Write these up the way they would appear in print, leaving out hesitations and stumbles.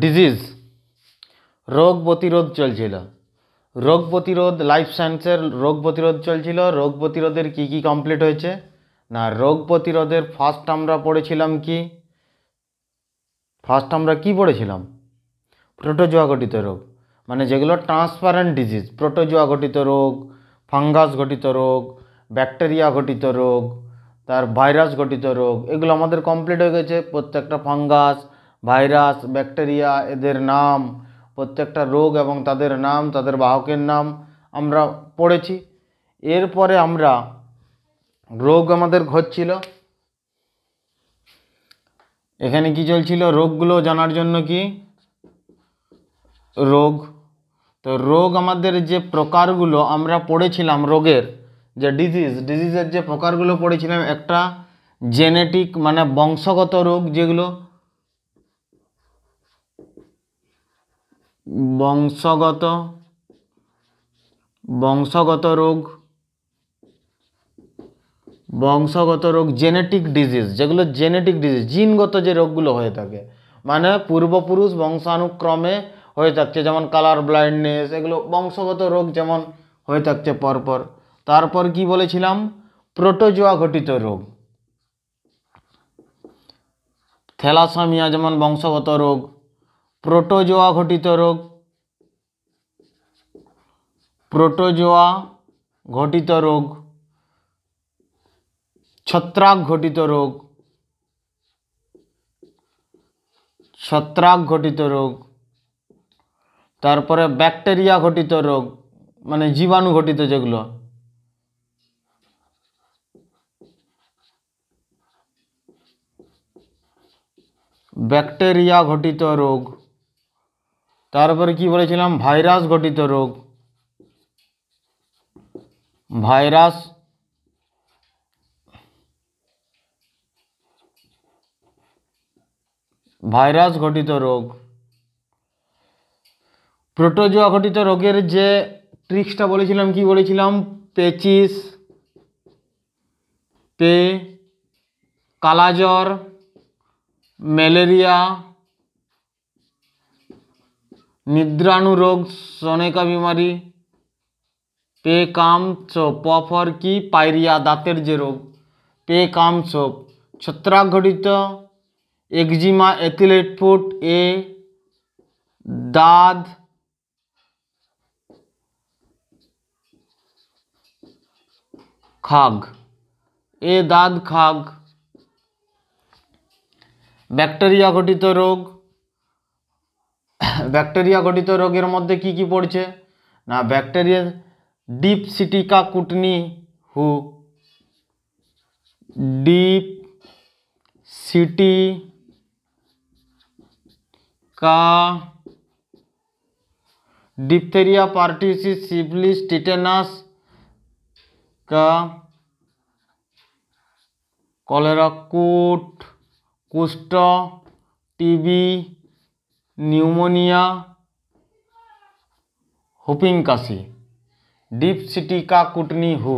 Disease, রোগ প্রতিরোধ চলছিল। রোগ প্রতিরোধ, লাইফ সায়েন্সের রোগ প্রতিরোধ চলছিল। রোগ প্রতিরোধের কি কি কমপ্লিট হয়েছে? না, রোগ প্রতিরোধের ফার্স্ট আমরা পড়েছিলাম কি? ফার্স্ট আমরা কি পড়েছিলাম? প্রোটোজোয়া ঘটিত রোগ, মানে যেগুলো ট্রান্সপারেন্ট ডিজিজ, প্রোটোজোয়া ঘটিত রোগ, ফাঙ্গাস ঘটিত রোগ, ব্যাকটেরিয়া ঘটিত রোগ, তার ভাইরাস ঘটিত রোগ, এগুলো আমাদের কমপ্লিট হয়ে গেছে। প্রত্যেকটা ফাঙ্গাস, ভাইরাস, ব্যাকটেরিয়া, এদের নাম, প্রত্যেকটা রোগ এবং তাদের নাম, তাদের বাহকের নাম আমরা পড়েছি। এরপরে আমরা রোগ আমাদের ঘটছিল, এখানে কি চলছিল? রোগগুলো জানার জন্য কি রোগ, তো রোগ আমাদের যে প্রকারগুলো আমরা পড়েছিলাম, রোগের যে ডিজিজের যে প্রকারগুলো পড়েছিলাম, একটা জেনেটিক মানে বংশগত রোগ, যেগুলো বংশগত রোগ, জেনেটিক ডিজিজ, যেগুলো জেনেটিক ডিজিজ, জিনগত যে রোগগুলো হয়ে থাকে, মানে পূর্বপুরুষ বংশানুক্রমে হয়ে থাকছে, যেমন কালার ব্লাইন্ডনেস, এগুলো বংশগত রোগ যেমন হয়ে থাকছে পরপর। তারপর কি বলেছিলাম? প্রোটোজোয়া ঘটিত রোগ, থ্যালাসেমিয়া যেমন বংশগত রোগ, প্রোটোজোয়া ঘটিত রোগ, ছত্রাক ঘটিত রোগ, তারপরে ব্যাকটেরিয়া ঘটিত রোগ, মানে জীবাণু ঘটিত যেগুলো, ব্যাকটেরিয়া ঘটিত রোগ। তারপরে কি বলেছিলাম? ভাইরাস ঘটিত রোগ, ভাইরাস ঘটিত রোগ। প্রোটোজোয়া ঘটিত রোগের যে ট্রিক্সটা বলেছিলাম, কি বলেছিলাম? পেচিস, কালাজ্বর, ম্যালেরিয়া, নিদ্রাণু রোগ, সনেকা বিমারি, পফর কি পাইরিয়া, দাঁতের যে রোগ, ছত্রাক ঘটিত, একজিমা, অ্যাথলেট ফুট, দাঁত খাগ, ব্যাকটেরিয়া ঘটিত রোগ। ব্যাকটেরিয়া ঘটিত রোগের মধ্যে কি কি পড়ছে? না, ব্যাকটেরিয়া ডিপসিটিকা কুটনি হু, diphtheria, pertussis, syphilis, tetanus, cholera, कुष्ठ, टीबी, নিউমোনিয়া, হুপিং কাশি, ডিপসিটিকা কুটনি হু।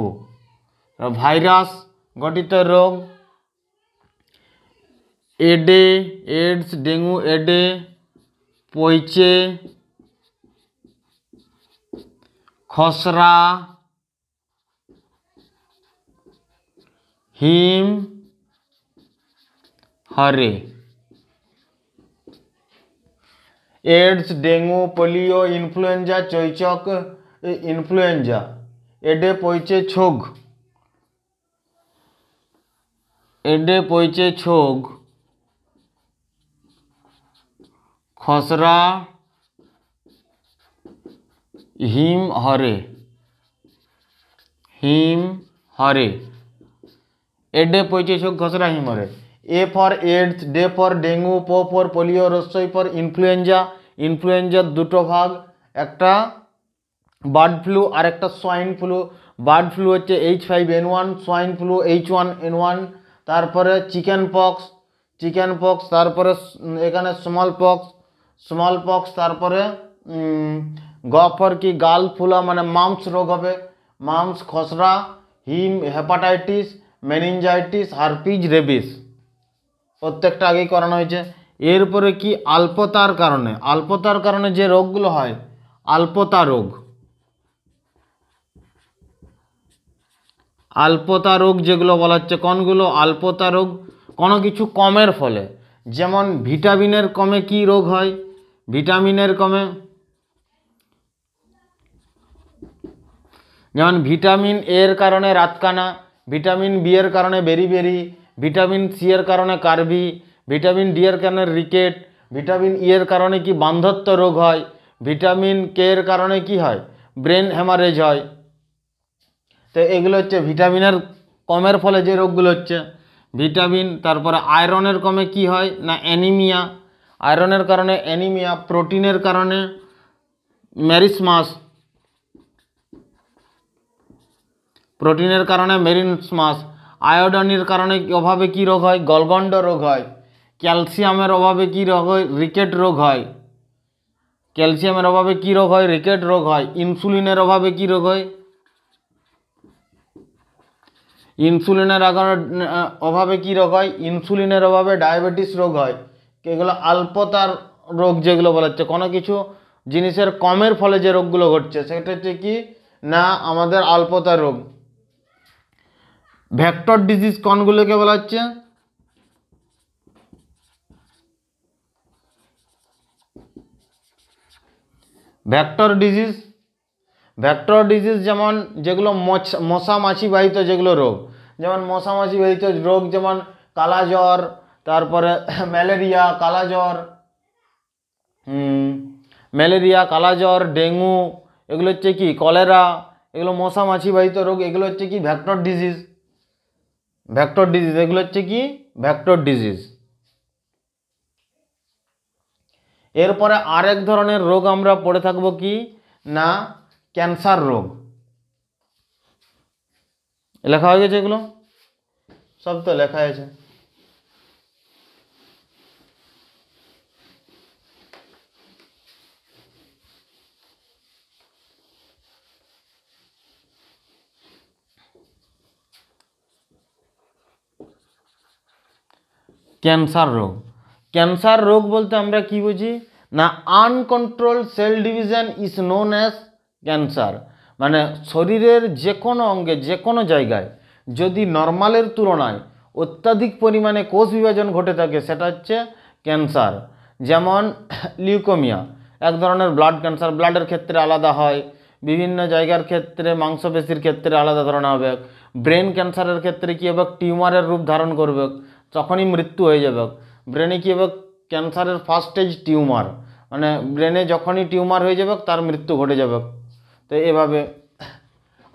ভাইরাস ঘটিত রোগ, এডস, ডেঙ্গু, পইচে, খসরা, হিম হরে। एड्स, डेंगू, पोलियो, इन्फ्लुएंजा, चौचक इन्फ्लुएंजा, एडे पहुँचे छोग, खसरा, हिम हरे, एडे पहुँचे छोग, खसरा, हिम हरे। ए फॉर एड्स, डे फॉर डेंगू, पो फॉर पोलियो, रसोई फॉर इन्फ्लुएंजा। इन्फ्लुएंजा दुटो भाग, एकटा বার্ড ফ্লু আর একটা সোয়াইন ফ্লু। বার্ড ফ্লু হচ্ছে H5N1, সোয়াইন ফ্লু H1N1। তারপরে চিকেন পক্স, তারপরে এখানে স্মল পক্স, তারপরে গফর কি গাল ফুলা, মানে মাম্পস রোগ হবে, মাম্পস, খসরা, হিম, হেপাটাইটিস, মেনিনজাইটিস, হারপিজ, রেবিস, প্রত্যেকটা আগেই করানো হয়েছে। এরপরে কি আল্পতার কারণে যে রোগগুলো হয়, আল্পতা রোগ। আল্পতা রোগ যেগুলো বলা হচ্ছে, কোনগুলো? আল্পতা রোগ, কোনো কিছু কমের ফলে। যেমন ভিটামিনের কমে কি রোগ হয়? ভিটামিনের কমে, যেমন ভিটামিন এর কারণে রাতকানা, ভিটামিন বি এর কারণে বেরিবেরি, ভিটামিন সি এর কারণে কার্বি, ভিটামিন ডি এর কারণে রিকেট, ভিটামিন ই এর কারণে কি বার্ধক্য রোগ হয়, ভিটামিন কে এর কারণে কি হয়? ব্রেন হ্যামারেজ হয়। তো এগুলো হচ্ছে ভিটামিনের কমের ফলে যে রোগগুলো হচ্ছে ভিটামিন। তারপরে আয়রনের কমে কি হয় না অ্যানিমিয়া, আয়রনের কারণে অ্যানিমিয়া, প্রোটিনের কারণে ম্যারিসমাস, প্রোটিনের কারণে মেরিনসমাস, আয়োডিনের কারণে অভাবে কি রোগ হয়? গলগন্ড রোগ হয়। ক্যালসিয়ামের অভাবে কি রোগ হয়? রিকেট রোগ হয়। ক্যালসিয়ামের অভাবে কি রোগ হয়? রিকেট রোগ হয়। ইনসুলিনের অভাবে কি রোগ হয়? ইনসুলিনের অভাবে কি রোগ হয়? ইনসুলিনের অভাবে ডায়াবেটিস রোগ হয়। এগুলো আল্পতার রোগ যেগুলো বলা হচ্ছে, কোনো কিছু জিনিসের কমের ফলে যে রোগগুলো ঘটছে সেটা হচ্ছে কি না আমাদের আল্পতার রোগ। ভেক্টর ডিজিজ কোনগুলোকে বলা হচ্ছে? ভেক্টর ডিজিজ, ভেক্টর ডিজিজ যেমন যেগুলো মশা মাছি বাহিত যেগুলো রোগ, যেমন মশা মাছি বাহিত রোগ যেমন কালাজ্বর, তারপরে ম্যালেরিয়া, কালাজ্বর, ম্যালেরিয়া, কালাজ্বর, ডেঙ্গু, এগুলো হচ্ছে কি কলেরা, এগুলো মশা মাছি বাহিত রোগ। এগুলো হচ্ছে কি ভেক্টর ডিজিজ। ভেক্টর ডিজিজ এগুলো হচ্ছে কি ভেক্টর ডিজিজ। এরপরে আরেক ধরনের রোগ আমরা পড়ে থাকবো কি না ক্যান্সার রোগ। লেখা হয়ে গেছে, এগুলো সব তো লেখা আছে। ক্যান্সার রোগ, ক্যান্সার রোগ বলতে আমরা কি বুঝি না uncontrolled cell division is known as cancer. মানে শরীরের যে কোনো অঙ্গে যে কোনো জায়গায় যদি নর্মালের তুলনায় অত্যাধিক পরিমাণে কোষ বিভাজন ঘটে থাকে সেটা হচ্ছে ক্যান্সার। যেমন লিউকোমিয়া এক ধরনের ব্লাড ক্যান্সার, ব্লাডের ক্ষেত্রে আলাদা হয়, বিভিন্ন জায়গার ক্ষেত্রে মাংসপেশির ক্ষেত্রে আলাদা ধরনের হবে। ব্রেন ক্যান্সারের ক্ষেত্রে কী হবে? টিউমারের রূপ ধারণ করবে, তখনই মৃত্যু হয়ে যাবে। ব্রেনে কী হবে? ক্যান্সারের ফার্স্ট স্টেজ টিউমার, মানে ব্রেনে যখনই টিউমার হয়ে যাবে তার মৃত্যু ঘটে যাবে। তো এভাবে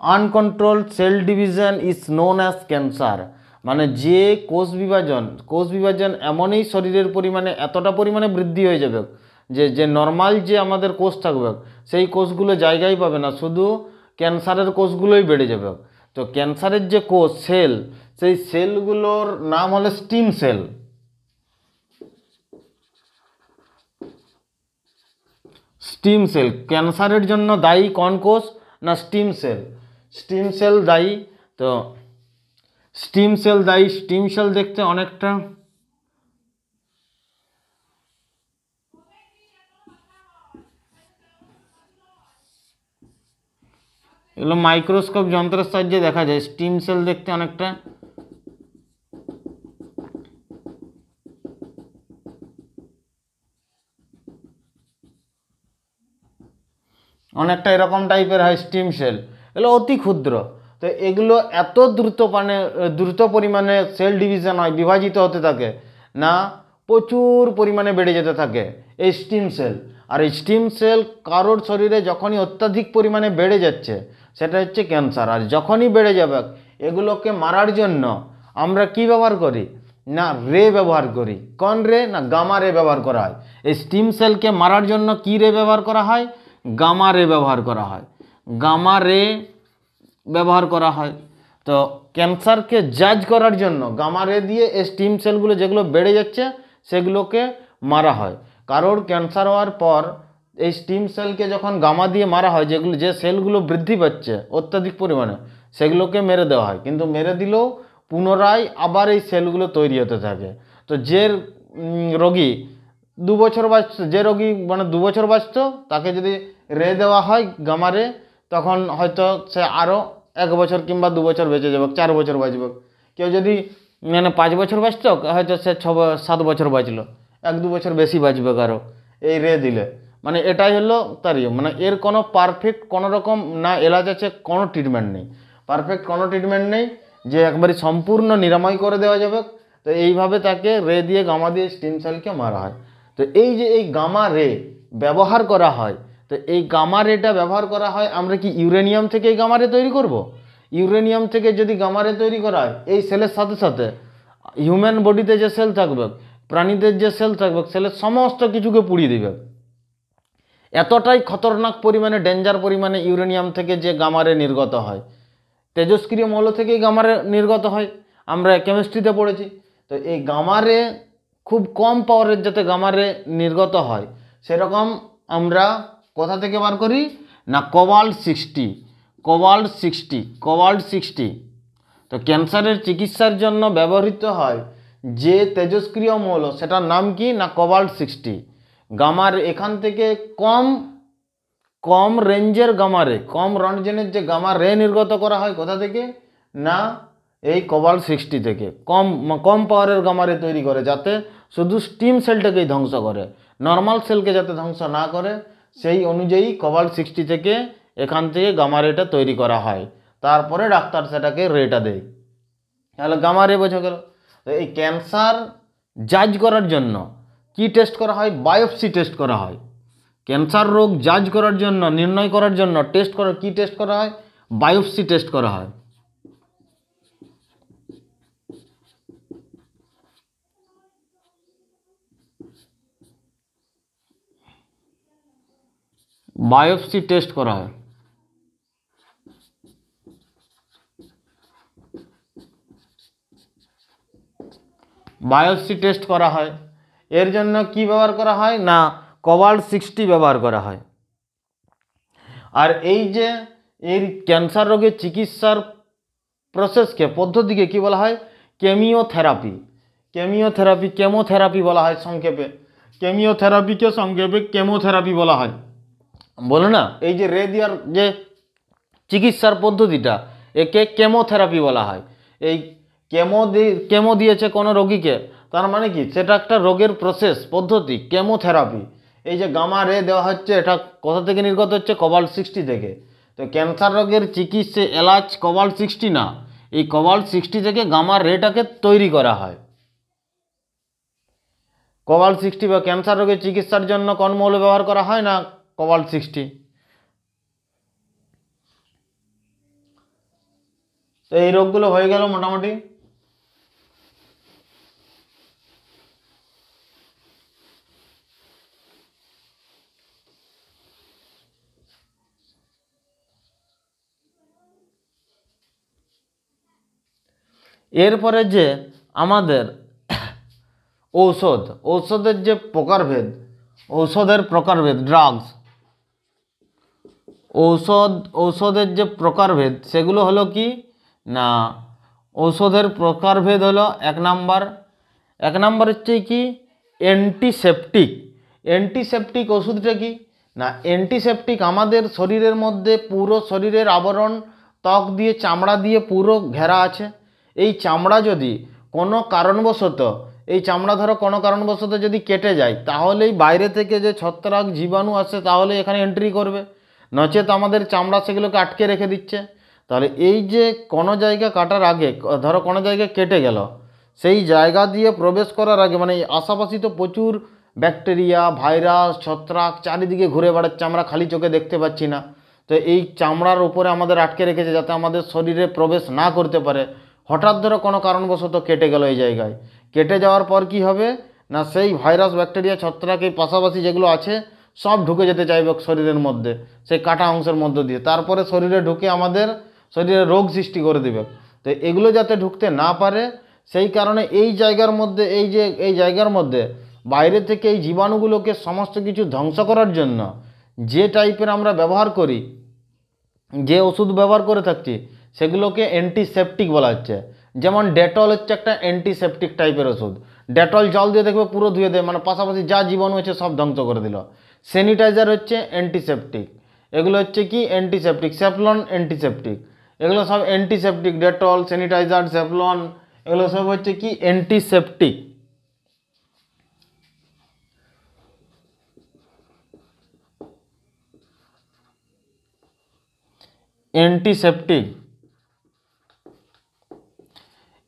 uncontrolled cell division is known as cancer. মানে যে কোষ বিভাজন এমনই শরীরের পরিমাণে এতটা পরিমাণে বৃদ্ধি হয়ে যাবে যে নর্মাল যে আমাদের কোষ থাকবে সেই কোষগুলো জায়গায় পাবে না, শুধু ক্যান্সারের কোষগুলোই বেড়ে যাবে। তো ক্যান্সারের যে কোষ সেল, সেই সেলগুলোর নাম হলো স্টিম সেল। স্টিম সেল ক্যান্সারের জন্য দায়ী কোন কোষ না স্টিম সেল। স্টিম সেল দায়ী। তো স্টিম সেল দায়ী। স্টিম সেল দেখতে অনেকটা এগুলো মাইক্রোস্কোপ যন্ত্রের সাহায্যে দেখা যায়। স্টিম সেল দেখতে অনেকটা এরকম টাইপের হয় স্টিম সেল। এগুলো অতি ক্ষুদ্র। তো এগুলো এত দ্রুত পরিমাণে সেল ডিভিশন হয়, বিভাজিত হতে থাকে না, প্রচুর পরিমাণে বেড়ে যেতে থাকে এই স্টিম সেল। আর এই স্টিম সেল কারোর শরীরে যখনই অত্যাধিক পরিমাণে বেড়ে যাচ্ছে সেটা হচ্ছে ক্যান্সার। আর যখনই বেড়ে যাবে এগুলোকে মারার জন্য আমরা কি ব্যবহার করি না রে ব্যবহার করি। কোন রে না গামা রে ব্যবহার করা হয়। এই স্টিম সেলকে মারার জন্য কি রে ব্যবহার করা হয়? গামা রে ব্যবহার করা হয়। গামা রে ব্যবহার করা হয়। তো ক্যান্সারকে জাজ করার জন্য গামা রে দিয়ে এই স্টিম সেলগুলো যেগুলো বেড়ে যাচ্ছে সেগুলোকে মারা হয়। কারোর ক্যান্সার হওয়ার পর এই স্টিম সেলকে যখন গামা দিয়ে মারা হয়, যে সেলগুলো বৃদ্ধি পাচ্ছে অত্যাধিক পরিমাণে সেগুলোকে মেরে দেওয়া হয়। কিন্তু মেরে দিলেও পুনরায় আবার এই সেলগুলো তৈরি হতে থাকে। তো যে রোগী 2 বছর বাঁচত, যে রোগী মানে 2 বছর বাঁচত তাকে যদি রে দেওয়া হয় গামা রে, তখন হয়তো সে আরও 1 বছর কিংবা 2 বছর বেঁচে যাবে, 4 বছর বাঁচবে। কেউ যদি মানে 5 বছর বাঁচত, হয়তো সে 7 বছর বাঁচলো, 1-2 বছর বেশি বাঁচবে কারো এই রে দিলে। মানে এটাই হলো তার ইয়ে, মানে এর কোনো পারফেক্ট কোনো রকম না এলাজ আছে, কোনো ট্রিটমেন্ট নেই, পারফেক্ট কোনো ট্রিটমেন্ট নেই যে একবারে সম্পূর্ণ নিরাময় করে দেওয়া যাবে। তো এইভাবে তাকে রে দিয়ে গামা দিয়ে স্টেম সেলকে মারা হয়। তো এই যে এই গামা রে ব্যবহার করা হয়, তো এই গামা রেটা ব্যবহার করা হয়, আমরা কি ইউরেনিয়াম থেকে এই গামা রে তৈরি করব? ইউরেনিয়াম থেকে যদি গামা রে তৈরি করা হয়, এই সেলের সাথে সাথে হিউম্যান বডিতে যে সেল থাকবে, প্রাণীদের যে সেল থাকবে, সেলের সমস্ত কিছুকে পুড়িয়ে দিবে। এতটাই খতরনাক পরিমাণে, ডেঞ্জার পরিমাণে ইউরেনিয়াম থেকে যে গামা রে নির্গত হয়, তেজস্ক্রিয় মৌল থেকেই গামা রে নির্গত হয়, আমরা কেমিস্ট্রিতে পড়েছি। তো এই গামা রে খুব কম পাওয়ারের যাতে গামা রে নির্গত হয়, সেরকম আমরা কোথা থেকে বার করি না কোবাল্ট-60, কোবাল্ট-60। তো ক্যান্সারের চিকিৎসার জন্য ব্যবহৃত হয় যে তেজস্ক্রিয় মৌল, সেটার নাম কি না কোবাল্ট-60। গামার এখান থেকে কম রেঞ্জের গামা রে, কম রন্টজেনের যে গামা রে নির্গত করা হয় কোথা থেকে না এই কোবাল্ট-60 থেকে। কম পাওয়ারের গামা রে তৈরি করে, যাতে শুধু স্টিম সেলটাকেই ধ্বংস করে, নর্মাল সেলকে যাতে ধ্বংস না করে, সেই অনুযায়ী কোবাল্ট-60 থেকে এখান থেকে গামা রেটা তৈরি করা হয়। তারপরে ডাক্তার সেটাকে রেটা দেয়। তাহলে গামা রে বোঝা গেল। তো এই ক্যান্সার জাজ করার জন্য কি টেস্ট করা হয়? বায়োপসি টেস্ট করা হয়। ক্যান্সার রোগ জাজ করার জন্য, নির্ণয় করার জন্য কি টেস্ট করা হয়? বায়োপসি টেস্ট করা হয়। বায়োপসি টেস্ট করা হয়। বায়োপসি টেস্ট করা হয়। এর জন্য কি ব্যবহার করা হয় না কোবাল্ট-60 ব্যবহার করা হয়। আর এই যে এই ক্যান্সার রোগের চিকিৎসার প্রসেসকে, পদ্ধতিকে কি বলা হয়? কেমিওথেরাপি। কেমোথেরাপি বলা হয় সংক্ষেপে। কেমিওথেরাপিকে সংক্ষেপে কেমোথেরাপি বলা হয়। বলো না, এই যে রে দেওয়ার যে চিকিৎসার পদ্ধতিটা, একে কেমোথেরাপি বলা হয়। এই কেমো দিয়েছে কোনো রোগীকে, তার মানে কি সেটা একটা রোগের প্রসেস, পদ্ধতি, কেমোথেরাপি। এই যে গামা রে দেওয়া হচ্ছে, এটা কোথা থেকে নির্গত হচ্ছে? কোবাল্ট-60 থেকে। তো ক্যান্সার রোগের চিকিৎসা এলাচ কোবাল্ট-60 না, এই কোবাল্ট-60 থেকে গামা রেটাকে তৈরি করা হয়। কোবাল্ট-60 বা ক্যান্সার রোগের চিকিৎসার জন্য কোন মৌল ব্যবহার করা হয় না কোবাল্ট-60। তো এই রোগগুলো হয়ে গেল মোটামুটি। এরপরে যে আমাদের ঔষধের যে প্রকারভেদ, ড্রাগস, ঔষধের যে প্রকারভেদ, সেগুলো হলো কি না ঔষধের প্রকারভেদ হলো এক নাম্বার হচ্ছে কি অ্যান্টিসেপটিক ওষুধটা কি না অ্যান্টিসেপটিক আমাদের শরীরের মধ্যে পুরো শরীরের আবরণ ত্বক দিয়ে, চামড়া দিয়ে পুরো ঘেরা আছে। এই চামড়া যদি কোনো কারণবশত, যদি কেটে যায়, তাহলেই বাইরে থেকে যে ছত্রাক জীবাণু আসে তাহলে এখানে এন্ট্রি করবে, নচেত আমাদের চামড়া সেগুলোকে আটকে রেখে দিচ্ছে। তাহলে এই যে কোনো জায়গা কাটার আগে, ধরো কোনো জায়গা কেটে গেল, সেই জায়গা দিয়ে প্রবেশ করার আগে, মানে আশাপাশি তো প্রচুর ব্যাকটেরিয়া, ভাইরাস, ছত্রাক চারিদিকে ঘুরে বেড়াচ্ছে, আমরা খালি চোখে দেখতে পাচ্ছি না। তো এই চামড়ার উপরে আমাদের আটকে রেখেছে যাতে আমাদের শরীরে প্রবেশ না করতে পারে। হঠাৎ ধরো কোনো কারণবশত কেটে গেল, এই জায়গায় কেটে যাওয়ার পর কি হবে না সেই ভাইরাস, ব্যাকটেরিয়া, ছত্রাক এই পাশাপাশি যেগুলো আছে সব ঢুকে যেতে চাইবে শরীরের মধ্যে, সেই কাটা অংশের মধ্য দিয়ে, তারপরে শরীরে ঢুকে আমাদের শরীরে রোগ সৃষ্টি করে দেবে। তো এগুলো যাতে ঢুকতে না পারে, সেই কারণে এই জায়গার মধ্যে বাইরে থেকে এই জীবাণুগুলোকে সমস্ত কিছু ধ্বংস করার জন্য যে টাইপের আমরা ব্যবহার করি, যে ওষুধ ব্যবহার করে থাকছি, সেগুলোকে অ্যান্টিসেপটিক বলা হচ্ছে। যেমন ডেটল হচ্ছে একটা অ্যান্টিসেপটিক টাইপের ওষুধ, ডেটল জল দিয়ে দেখবে পুরো ধুয়ে দেয়, মানে পাশাপাশি যা জীবাণু আছে সব ধ্বংস করে দিল। স্যানিটাইজার হচ্ছে অ্যান্টিসেপটিক, এগুলো হচ্ছে কি অ্যান্টিসেপটিক। স্যাভলন অ্যান্টিসেপটিক, এগুলো সব অ্যান্টিসেপটিক। ডেটল, স্যানিটাইজার, স্যাভলন এগুলো সব হচ্ছে কি অ্যান্টিসেপটিক। অ্যান্টিসেপটিক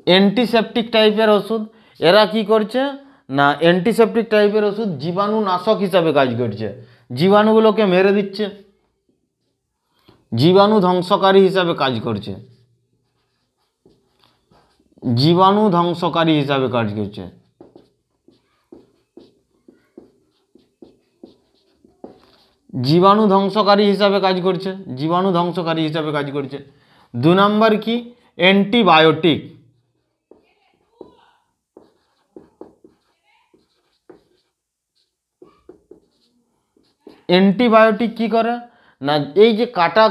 অ্যান্টিসেপটিক টাইপের ওষুধ। এরা কি করছে না, অ্যান্টিসেপটিক টাইপের ওষুধ জীবাণুনাশক হিসাবে কাজ করছে, জীবাণুগুলোকে মেরে দিচ্ছে, জীবাণু ধ্বংসকারী হিসাবে কাজ করছে, জীবাণু ধ্বংসকারী হিসাবে কাজ করছে। জীবাণু ধ্বংসকারী হিসাবে কাজ করছে, জীবাণু ধ্বংসকারী হিসাবে কাজ করছে। 2 নম্বর কি অ্যান্টিবায়োটিক। অ্যান্টিবায়োটিক কি করে না, এই যে কাটা,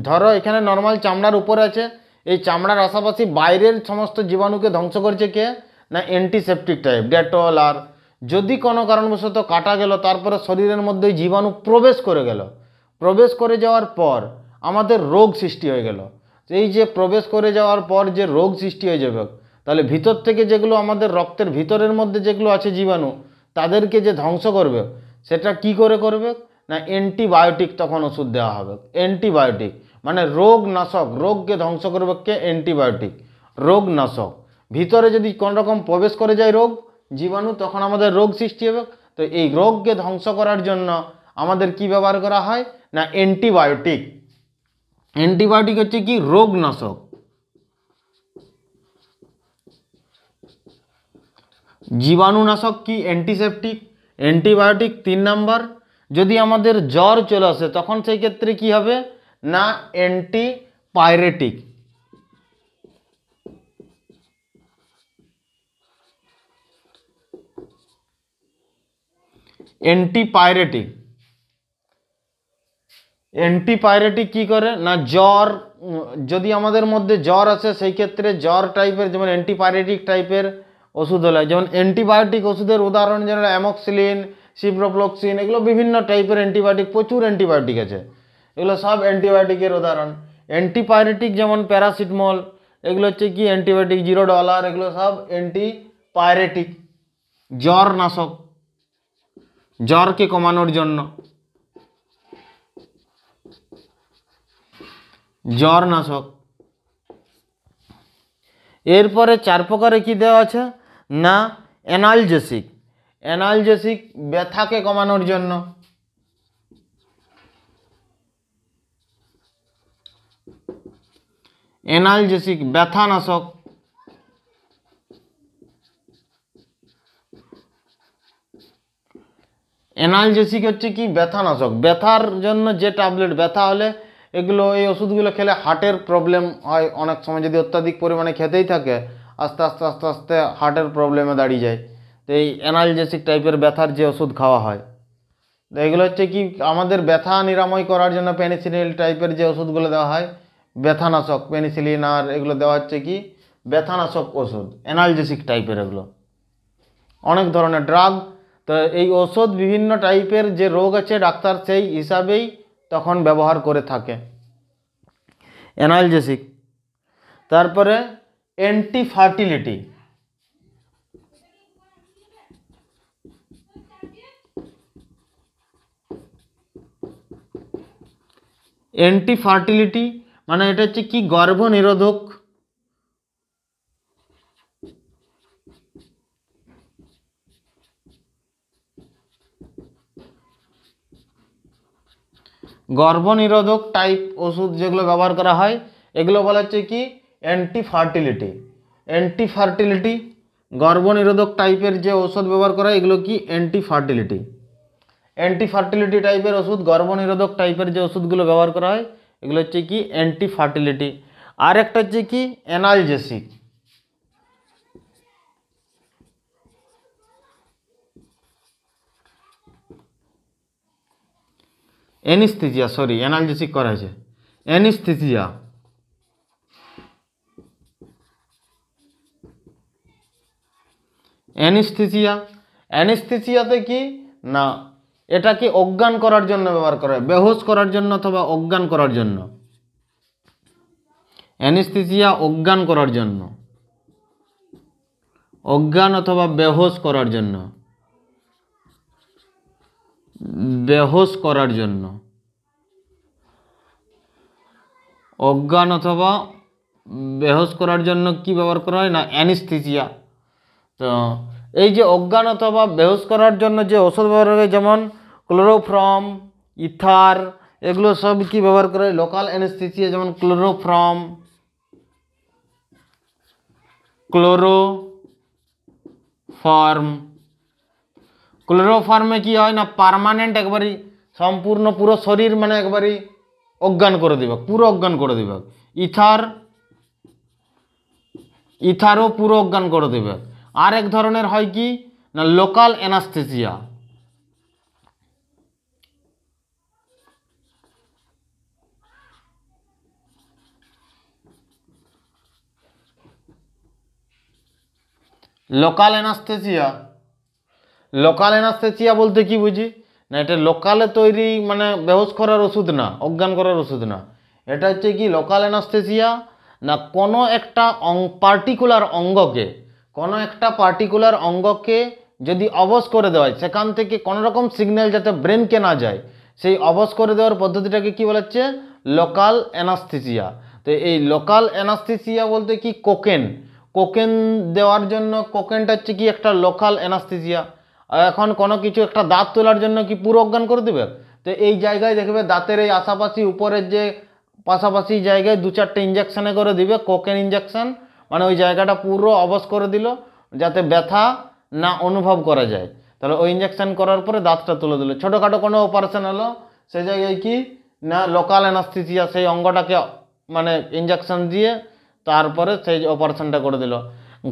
ধরো এখানে নর্মাল চামড়ার উপরে আছে, এই চামড়ার আশেপাশে বাইরের সমস্ত জীবাণুকে ধ্বংস করছে কে না অ্যান্টিসেপটিক টাইপ ডেটল। আর যদি কোনো কারণবশত কাটা গেল, তারপরে শরীরের মধ্যে জীবাণু প্রবেশ করে গেল, প্রবেশ করে যাওয়ার পর আমাদের রোগ সৃষ্টি হয়ে গেল, এই যে প্রবেশ করে যাওয়ার পর যে রোগ সৃষ্টি হয়ে যাবে, তাহলে ভিতর থেকে যেগুলো আমাদের রক্তের ভিতরের মধ্যে যেগুলো আছে জীবাণু, তাদেরকে যে ধ্বংস করবে, সেটা কি করে করবে না অ্যান্টিবায়োটিক তখন ওষুধ দেওয়া হবে। অ্যান্টিবায়োটিক মানে রোগনাশক, রোগকে ধ্বংস করবে কে অ্যান্টিবায়োটিক, রোগনাশক। ভিতরে যদি কোনো রকম প্রবেশ করে যায় রোগ জীবাণু, তখন আমাদের রোগ সৃষ্টি হবে। তো এই রোগকে ধ্বংস করার জন্য আমাদের কি ব্যবহার করা হয় না অ্যান্টিবায়োটিক। অ্যান্টিবায়োটিক হচ্ছে কি রোগনাশক। জীবাণুনাশক কি অ্যান্টিসেপটিক। Antibiotic 3 number. যদি আমাদের জ্বর চলে আসে তখন সেই ক্ষেত্রে কি হবে না অ্যান্টিপাইরেটিক। অ্যান্টিপাইরেটিক অ্যান্টিপাইরেটিক কি করে না জ্বর, যদি আমাদের মধ্যে জ্বর আসে সেই ক্ষেত্রে জ্বর টাইপের যেমন অ্যান্টিপাইরেটিক টাইপের ওষুধ হলে, যেমন অ্যান্টিবায়োটিক ওষুধের উদাহরণ যেমন অ্যামক্সিলিন, সিপ্রোফ্লক্সিন, এগুলো বিভিন্ন টাইপের অ্যান্টিবায়োটিক, প্রচুর অ্যান্টিবায়োটিক আছে, এগুলো সব অ্যান্টিবায়োটিকের উদাহরণ। অ্যান্টিপাইরেটিক যেমন প্যারাসিটামল, এগুলো হচ্ছে কি অ্যান্টিবায়োটিক, $0, এগুলো সব অ্যান্টিপাইরেটিক। জ্বর নাশক, জ্বরকে কমানোর জন্য জ্বর নাশক। এরপরে 4 প্রকারে কি দেওয়া আছে না অ্যানালজেসিক। অ্যানালজেসিক ব্যথাকে কমানোর জন্য। অ্যানালজেসিক ব্যথানাশক। অ্যানালজেসিক হচ্ছে কি ব্যথানাশক, ব্যথার জন্য যে ট্যাবলেট, ব্যথা হলে এগুলো এই ওষুধগুলো খেলে হার্টের প্রবলেম হয় অনেক সময়, যদি অত্যাধিক পরিমাণে খেতেই থাকে আস্তে আস্তে আস্তে আস্তে হার্টের প্রবলেমে দাঁড়িয়ে যায়। তো এই অ্যানালজেসিক টাইপের ব্যথার যে ওষুধ খাওয়া হয়, তো এগুলো হচ্ছে কি আমাদের ব্যথা নিরাময় করার জন্য পেনিসিলিন টাইপের যে ওষুধগুলো দেওয়া হয় ব্যথানাশক, পেনিসিলিন আর এগুলো দেওয়া হচ্ছে কি ব্যথানাশক ওষুধ, অ্যানালজেসিক টাইপের। এগুলো অনেক ধরনের ড্রাগ। তো এই ওষুধ বিভিন্ন টাইপের যে রোগ আছে ডাক্তার সেই হিসাবেই তখন ব্যবহার করে থাকে অ্যানালজেসিক। তারপরে অ্যান্টিফার্টিলিটি। অ্যান্টিফার্টিলিটি মানে এটা হচ্ছে কি গর্ভনিরোধক। গর্ভনিরোধক টাইপ ওষুধ যেগুলো ব্যবহার করা হয় এগুলো বলা হচ্ছে কি অ্যান্টিফার্টিলিটি। অ্যান্টিফার্টিলিটি গর্ভনিরোধক টাইপের যে ওষুধ ব্যবহার করা হয় এগুলো কি অ্যান্টিফার্টিলিটি। অ্যান্টিফার্টিলিটি টাইপের ওষুধ, গর্ভনিরোধক টাইপের যে ওষুধগুলো ব্যবহার করা হয় এগুলো হচ্ছে কি অ্যান্টিফার্টিলিটি। আর একটা হচ্ছে কি অ্যানালজেসিক। অ্যানিস্থেসিয়া, সরি অ্যানালজেসিক করা হয়েছে অ্যানিস্থেসিয়া। অ্যানেস্থেসিয়া, অ্যানেস্থেসিয়াতে কি না এটাকে অজ্ঞান করার জন্য ব্যবহার করা হয়, বেহোশ করার জন্য অথবা অজ্ঞান করার জন্য। অ্যানেস্থেসিয়া অজ্ঞান করার জন্য, অজ্ঞান অথবা বেহোশ করার জন্য, বেহোশ করার জন্য, অজ্ঞান অথবা বেহোশ করার জন্য কি ব্যবহার করা হয় না অ্যানেস্থেসিয়া। তো এই যে অজ্ঞান অথবা বেহোশ করার জন্য যে ওষুধ ব্যবহার হয় যেমন ক্লোরোফর্ম, ইথার, এগুলো সব কি ব্যবহার করা হয় লোকাল অ্যানেস্থেসিয়া, যেমন ক্লোরোফর্ম, ক্লোরোফর্ম, ক্লোরোফর্মে কি হয় না পার্মানেন্ট একবারই সম্পূর্ণ পুরো শরীর মানে একবারই অজ্ঞান করে দিবে, পুরো অজ্ঞান করে দিবে। ইথার, ইথারও পুরো অজ্ঞান করে দেবে। আর এক ধরনের হয় কি না local anaesthesia, local anaesthesia, local anaesthesia বলতে কি বুঝি না এটা লোকালে তৈরি মানে বেহোশ করার ওষুধ না, অজ্ঞান করার ওষুধ না। এটা হচ্ছে কি লোকাল অ্যানাস্থেসিয়া না কোনো একটা পার্টিকুলার অঙ্গকে, কোনো একটা পার্টিকুলার অঙ্গকে যদি অবশ করে দেওয়া হয় সেখান থেকে কোনো রকম সিগন্যাল যাতে ব্রেনকে না যায়, সেই অবশ করে দেওয়ার পদ্ধতিটাকে কি বলা হচ্ছে লোকাল অ্যানাস্থেসিয়া। তো এই লোকাল অ্যানাস্থেসিয়া বলতে কি কোকেন, কোকেন দেওয়ার জন্য, কোকেনটা হচ্ছে কি একটা লোকাল অ্যানাস্থেসিয়া। এখন কোনো কিছু একটা দাঁত তোলার জন্য কি পুরো অজ্ঞান করে দেবে, তো এই জায়গায় দেখবে দাঁতের এই আশাপাশি উপরের যে পাশাপাশি জায়গায় দু চারটে ইঞ্জেকশানে করে দিবে কোকেন ইঞ্জেকশন, মানে ওই জায়গাটা পুরো অবশ করে দিল যাতে ব্যথা না অনুভব করা যায়। তাহলে ওই ইঞ্জেকশন করার পরে দাঁতটা তুলে দিল। ছোটোখাটো কোনো অপারেশন হলো সেই জায়গায় কি না লোকাল অ্যানাস্থেসিয়া সেই অঙ্গটাকে মানে ইঞ্জেকশন দিয়ে তারপরে সেই অপারেশনটা করে দিল।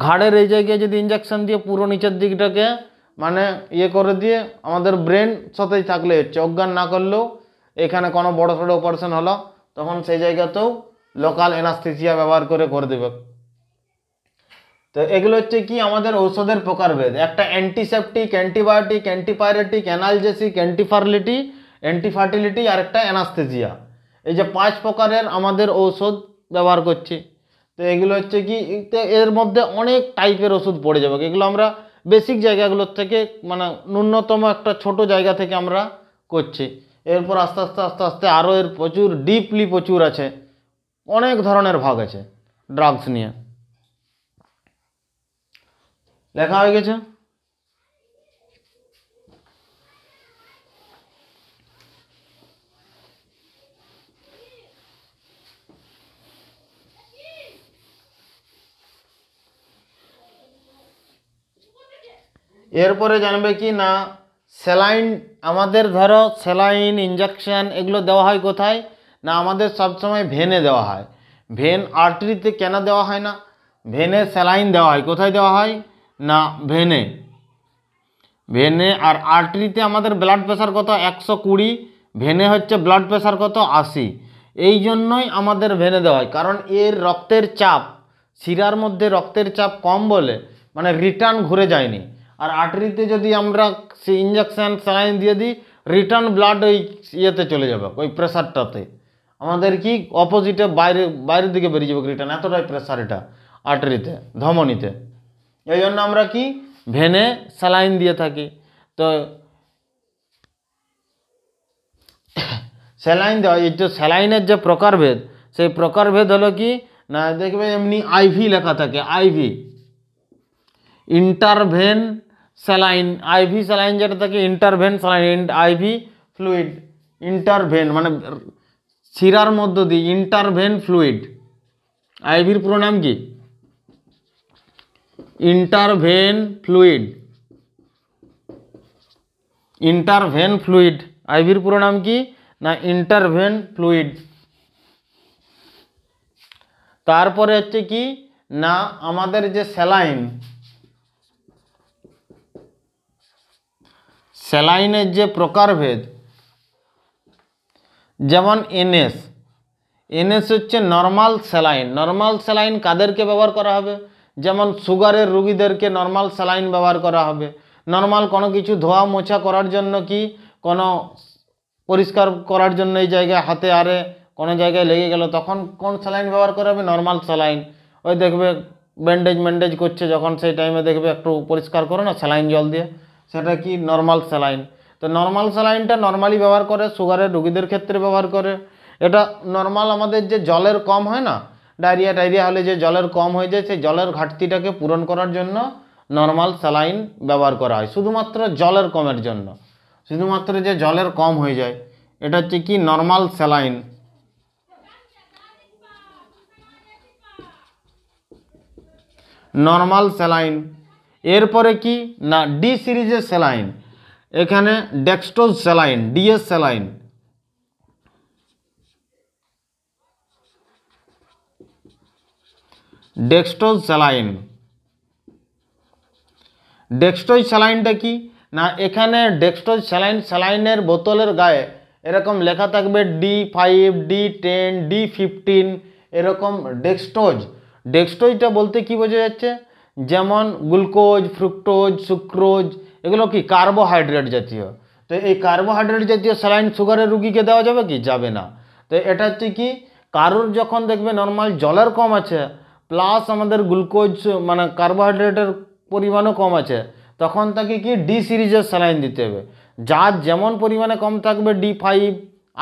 ঘাড়ের এই জায়গায় যদি ইঞ্জেকশন দিয়ে পুরো নিচের দিকটাকে মানে ইয়ে করে দিয়ে আমাদের ব্রেন সাথেই থাকলে হচ্ছে, অজ্ঞান না করলেও এখানে কোনো বড় সড়ো অপারেশন হলো তখন সেই জায়গাতেও লোকাল অ্যানাস্থেসিয়া ব্যবহার করে দেবে। তো এগুলো হচ্ছে কি আমাদের ঔষধের প্রকারভেদ, একটা অ্যান্টিসেপটিক, অ্যান্টিবায়োটিক, অ্যান্টিপাইরেটিক, অ্যানালজেসিক, অ্যান্টিফার্টিলিটি আর একটা অ্যানাস্থেসিয়া। এই যে 5 প্রকারের আমাদের ঔষধ ব্যবহার করছি। তো এগুলো হচ্ছে কি এর মধ্যে অনেক টাইপের ওষুধ পড়ে যাবে, এগুলো আমরা বেসিক জায়গাগুলোর থেকে মানে ন্যূনতম একটা ছোট জায়গা থেকে আমরা করছি। এরপর আস্তে আস্তে আস্তে আস্তে আরও এর প্রচুর ডিপলি প্রচুর আছে, অনেক ধরনের ভাগ আছে ড্রাগস নিয়ে। লেখা হয়ে গেছে। এরপরে জানবে কি না স্যালাইন, আমাদের ধরো স্যালাইন ইঞ্জেকশন এগুলো দেওয়া হয় কোথায় না আমাদের সবসময় ভেনে দেওয়া হয়। ভেন আর্টারিতে কেন দেওয়া হয় না, ভেনে স্যালাইন দেওয়া হয়, কোথায় দেওয়া হয় না ভেনে, ভেনে। আর আর্টারিতে আমাদের ব্লাড প্রেশার কত 120, ভেনে হচ্ছে ব্লাড প্রেশার কত 80, এই জন্যই আমাদের ভেনে দেওয়া হয়, কারণ এর রক্তের চাপ শিরার মধ্যে রক্তের চাপ কম বলে মানে রিটার্ন ঘুরে যায়নি। আর আর্টারিতে যদি আমরা সেই ইঞ্জেকশন স্যালাইন দিয়ে দিই রিটার্ন ব্লাড ওই ইয়েতে চলে যাবে, ওই প্রেশারটাতে আমাদের কি অপোজিটে বাইরের দিকে বেরিয়ে যাবে রিটার্ন, এতটাই প্রেশার এটা আর্টারিতে ধমনীতে। এই জন্য আমরা কি ভেনে স্যালাইন দিয়ে থাকি। তো স্যালাইন দেওয়া, এই যে স্যালাইনের যে প্রকারভেদ সেই প্রকারভেদ হলো কি না দেখবে এমনি আইভি লেখা থাকে, IV intervene saline, IV saline যেটা থাকে intervene saline, IV fluid, intervene মানে শিরার মধ্য দিয়ে ইন্টারভেন ফ্লুইড। আইভির পুরো নাম কি ইন্টারভেন ফ্লুইড, ইন্টারভেন ফ্লুইড, আইভির পুরো নাম কি না ইন্টারভেন ফ্লুইড। তারপরে হচ্ছে কি না আমাদের যে স্যালাইন, স্যালাইনের যে প্রকারভেদ যেমন এনএস, এনএস হচ্ছে নর্মাল স্যালাইন। নর্মাল স্যালাইন কাদেরকে ব্যবহার করা হবে যেমন সুগারের রুগীদেরকে নর্মাল স্যালাইন ব্যবহার করা হবে। নর্মাল কোনো কিছু ধোয়া মোছা করার জন্য কি কোনো পরিষ্কার করার জন্য এই জায়গায় হাতে আরে কোনো জায়গায় লেগে গেল তখন কোন স্যালাইন ব্যবহার করা হবে? Normal saline. ওই দেখবে ব্যান্ডেজ করছে যখন সেই টাইমে দেখবে একটু পরিষ্কার করো না স্যালাইন জল দিয়ে, সেটা কি নর্মাল স্যালাইন। তো নর্মাল স্যালাইনটা নর্মালি ব্যবহার করে সুগারের রুগীদের ক্ষেত্রে ব্যবহার করে। এটা নর্মাল আমাদের যে জলের কম হয় না, ডায়রিয়া টাইরিয়া হলে যে জলের কম হয়ে যায় সেই জলের ঘাটতিটাকে পূরণ করার জন্য নর্মাল স্যালাইন ব্যবহার করা হয়, শুধুমাত্র জলের কমের জন্য, শুধুমাত্র যে জলের কম হয়ে যায় এটা হচ্ছে কি নর্মাল স্যালাইন। Normal saline. এরপরে কি না ডি সিরিজের স্যালাইন, এখানে dextrose saline, DS saline. Dextrose saline. Dextrose স্যালাইনটা কি না এখানে ডেক্সট্রোজ স্যালাইন, স্যালাইনের বোতলের গায়ে এরকম লেখা থাকবে D5, D10, D15 এরকম ডেক্সট্রোজ। ডেক্সট্রোজটা বলতে কি বোঝা যাচ্ছে? যেমন গ্লুকোজ, ফ্রুক্টোজ, সুক্রোজ এগুলো কি কার্বোহাইড্রেট জাতীয়। তো এই কার্বোহাইড্রেট জাতীয় স্যালাইন সুগারের রুগীকে দেওয়া যাবে কি? যাবে না। তো এটা হচ্ছে কি কারোর যখন দেখবে নর্মাল জলের কম আছে প্লাস আমাদের গ্লুকোজ মানে কার্বোহাইড্রেটের পরিমাণও কম আছে, তখন তাকে কি ডি সিরিজের স্যালাইন দিতে হবে। যার যেমন পরিমাণে কম থাকবে D5,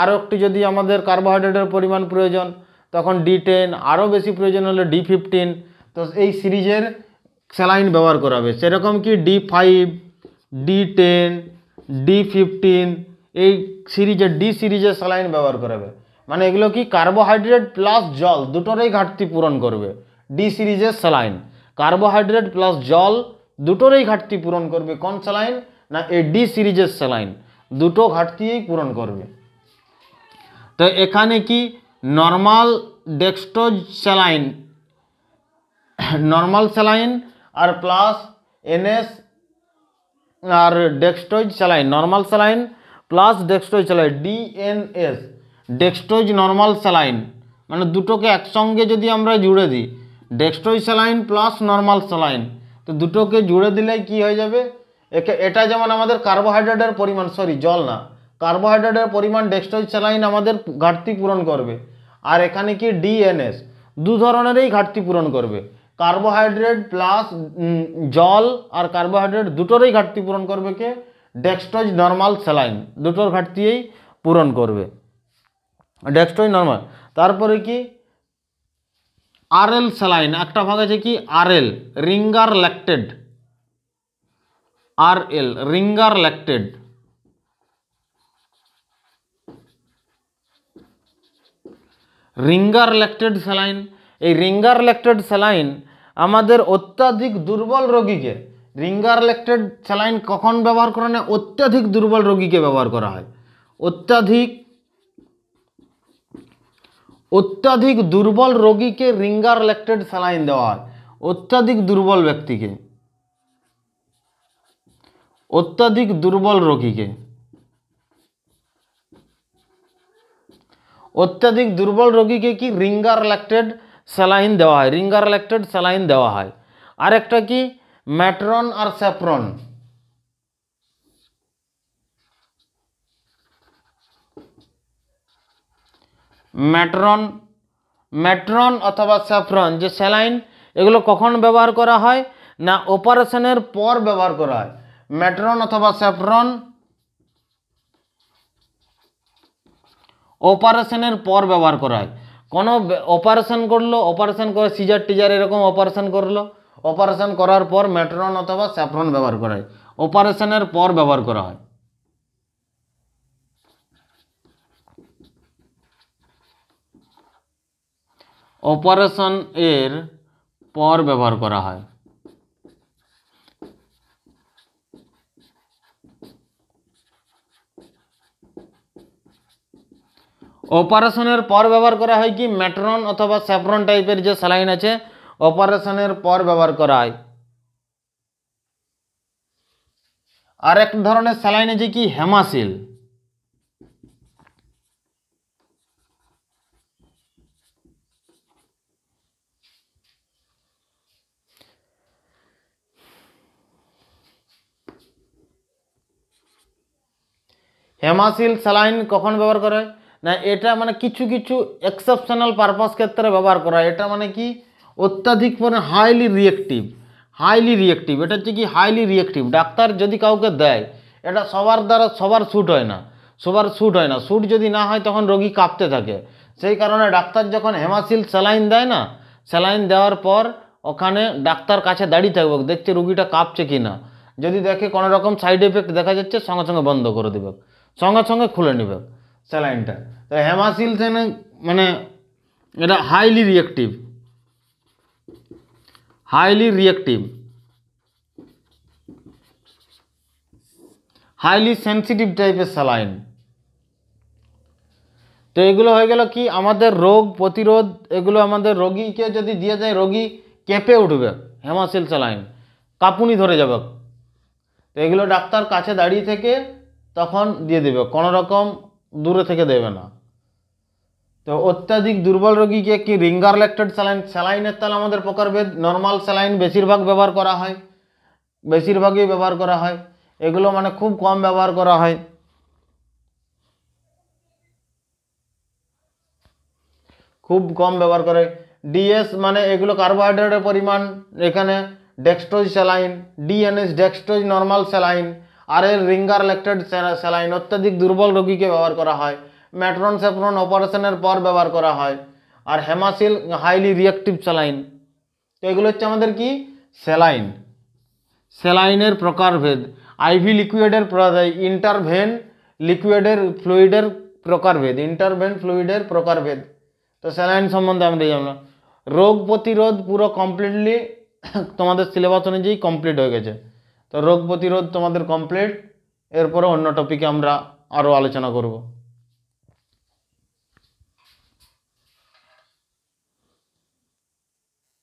আরও একটু যদি আমাদের কার্বোহাইড্রেটের পরিমাণ প্রয়োজন তখন D10, আরও বেশি প্রয়োজন হলে D15। তো এই সিরিজের স্যালাইন ব্যবহার করা হবে। সেরকম কি D5, D10, D15 এই সিরিজের ডি সিরিজের স্যালাইন ব্যবহার করা হবে। মানে এগুলো কি কার্বোহাইড্রেট প্লাস জল দুটোরই ঘাটতি পূরণ করবে। ডি সিরিজের স্যালাইন কার্বোহাইড্রেট প্লাস জল দুটোরই ঘাটতি পূরণ করবে। কোন স্যালাইন? না এই ডি সিরিজের স্যালাইন দুটো ঘাটতিই পূরণ করবে। তো এখানে কি normal dextrose saline, normal saline আর প্লাস এনএস আর dextrose saline, normal saline plus dextrose saline DNS, dextrose normal saline, মানে দুটোকে একসঙ্গে যদি আমরা জুড়ে দিই dextrose saline plus normal saline, তো দুটোকে জুড়ে দিলে কি হয়ে যাবে? এটা যেমন আমাদের কার্বোহাইড্রেটের পরিমাণ, সরি জল না, কার্বোহাইড্রেটের পরিমাণ ডেক্সট্রোজ স্যালাইন আমাদের ঘাটতি পূরণ করবে। আর এখানে কি ডিএনএস দু ধরনেরই ঘাটতি পূরণ করবে। কার্বোহাইড্রেট প্লাস জল আর কার্বোহাইড্রেট দুটোরই ঘাটতি পূরণ করবে কে? ডেক্সট্রোজ নর্মাল স্যালাইন দুটোর ঘাটতিই পূরণ করবে ডেক্সট্রোজ নর্মাল। তারপরে কি আরএল স্যালাইন, একটা ভাগ আছে কি RL ringer lactate, RL ringer lactate. Ringer lactate saline, এই রিঙ্গার ল্যাক্টেড স্যালাইন আমাদের অত্যাধিক দুর্বল রোগীকে, রিঙ্গার ল্যাক্টেড স্যালাইন কখন ব্যবহার করা হয়? অত্যাধিক দুর্বল রোগীকে ব্যবহার করা হয়। অত্যাধিক দুর্বল রোগীকে রিঙ্গার ল্যাক্টেড স্যালাইন দেওয়া হয়। অত্যাধিক দুর্বল ব্যক্তিকে, অত্যাধিক দুর্বল রোগীকে, অত্যাধিক দুর্বল রোগীকে কি রিঙ্গার ল্যাক্টেড স্যালাইন দেওয়া হয়, রিঙ্গার ল্যাক্টেড স্যালাইন দেওয়া হয়। আরেকটা কি ম্যাট্রন আর স্যাফরন, ম্যাট্রন, ম্যাট্রন অথবা স্যাফরন যে স্যালাইন এগুলো কখন ব্যবহার করা হয়? না অপারেশনের পর ব্যবহার করা হয়। ম্যাট্রন অথবা স্যাফরন অপারেশনের পর ব্যবহার করা হয়। কোনো অপারেশন করলো, অপারেশন করে সিজার টিজার এরকম অপারেশন করলো, অপারেশন করার পর ম্যাট্রন অথবা স্যাফরন ব্যবহার করা হয়, অপারেশনের পর ব্যবহার করা হয়। অপারেশন এর পর ব্যবহার করা হয়। অপারেশনের পর ব্যবহার করা হয় কি ম্যাট্রন অথবা স্যাফরন টাইপের যে স্যালাইন আছে অপারেশনের পর ব্যবহার করা হয়। আর এক ধরনের স্যালাইন আছে কি হেমাসিল, হেমাসিল স্যালাইন কখন ব্যবহার করে হয়? না এটা মানে কিছু কিছু এক্সেপশনাল পারপাস ক্ষেত্রে ব্যবহার করা হয়। এটা মানে কি অত্যাধিক মানে হাইলি রিয়েক্টিভ, এটা হচ্ছে কি হাইলি রিয়েক্টিভ। ডাক্তার যদি কাউকে দেয়, এটা সবার দ্বারা সবার শ্যুট হয় না, শ্যুট যদি না হয় তখন রোগী কাঁপতে থাকে। সেই কারণে ডাক্তার যখন হেমাসিল স্যালাইন দেয় না, স্যালাইন দেওয়ার পর ওখানে ডাক্তার কাছে দাঁড়িয়ে থাকবে, দেখছে রুগীটা কাঁপছে কি না। যদি দেখে কোনো রকম সাইড এফেক্ট দেখা যাচ্ছে, সঙ্গে সঙ্গে বন্ধ করে দেবে, সঙ্গে সঙ্গে খুলে নেবে স্যালাইনটা। তো হেমাসিল মানে এটা হাইলি হাইলি সেন্সিটিভ টাইপের স্যালাইন। তো এগুলো হয়ে গেল কি আমাদের রোগ প্রতিরোধ। এগুলো আমাদের রোগীকে যদি দিয়ে যায়, রোগী কেঁপে উঠবে, হেমাসিল স্যালাইন কাঁপুনি ধরে যাবে। তো এগুলো ডাক্তার কাছে দাঁড়িয়ে থেকে তখন দিয়ে দেবে, কোনো রকম দূরে থেকে দেবে না। তো অত্যাধিক দুর্বল রোগীকে কি রিঙ্গার ল্যাক্টেড স্যালাইনের তাহলে আমাদের প্রকারভেদ। নর্মাল স্যালাইন বেশিরভাগই ব্যবহার করা হয়, এগুলো মানে খুব কম ব্যবহার করা হয়। খুব কম ব্যবহার করে। ডিএস মানে এগুলো কার্বোহাইড্রেটের পরিমাণ, এখানে dextrose saline, DNS dextrose normal saline, আর এর রিঙ্গার ল্যাক্টেড স্যালাইন অত্যাধিক দুর্বল রোগীকে ব্যবহার করা হয়। ম্যাট্রন স্যাফরন অপারেশনের পর ব্যবহার করা হয়। আর হেমাসিল হাইলি রিয়েক্টিভ স্যালাইন। তো এগুলো হচ্ছে আমাদের কি স্যালাইনের প্রকারভেদ। আইভি লিকুইডের ইন্টারভেন ফ্লুইডের প্রকারভেদ। তো স্যালাইন সম্বন্ধে আমরা জানলাম। রোগ প্রতিরোধ পুরো কমপ্লিটলি তোমাদের সিলেবাস অনুযায়ী কমপ্লিট হয়ে গেছে। তো রোগ প্রতিরোধ তোমাদের কমপ্লিট। এরপরে অন্য টপিকে আমরা আরও আলোচনা করব।